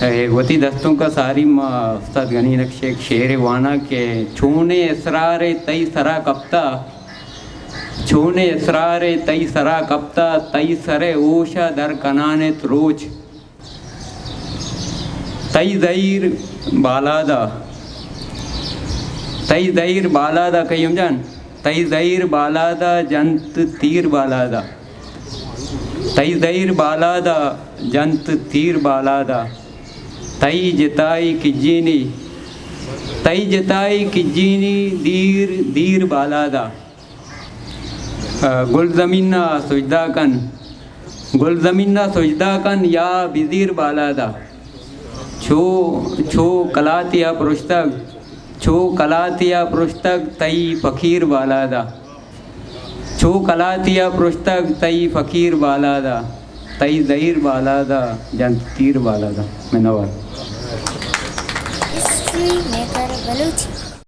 वती दस्तों का सारी उस्ताद गनी नक्श एक शेर वाना के छूने इसरार तई सरा कप्ता, छूने इसरार तई सरा कप्ता, तई सरे ओशा दर कनाने रोज, तई ज़हीर बालादा, तई ज़हीर बालादा कहीं हम जान, तई ज़हीर बालादा जंत तीर बालादा, तई ज़हीर बालादा जंत तीर बालादा, तई जताई किजीनी, तई जताई किजीनी दीर दीर बालादा, गुल ज़मीना सुजदा कन, गुल ज़मीना सुजदा कन या बिज़ीर बालादा, छो छो कलातिया पुरुषतक, छो कलातिया पुरुषतक तई फ़कीर बालादा, छो कलातिया पुरुषतक तई फ़कीर बालादा, तई ज़हीर बालादा जंत तीर बालादा। मैं नवाज हिस्ट्री मेकर बलूची।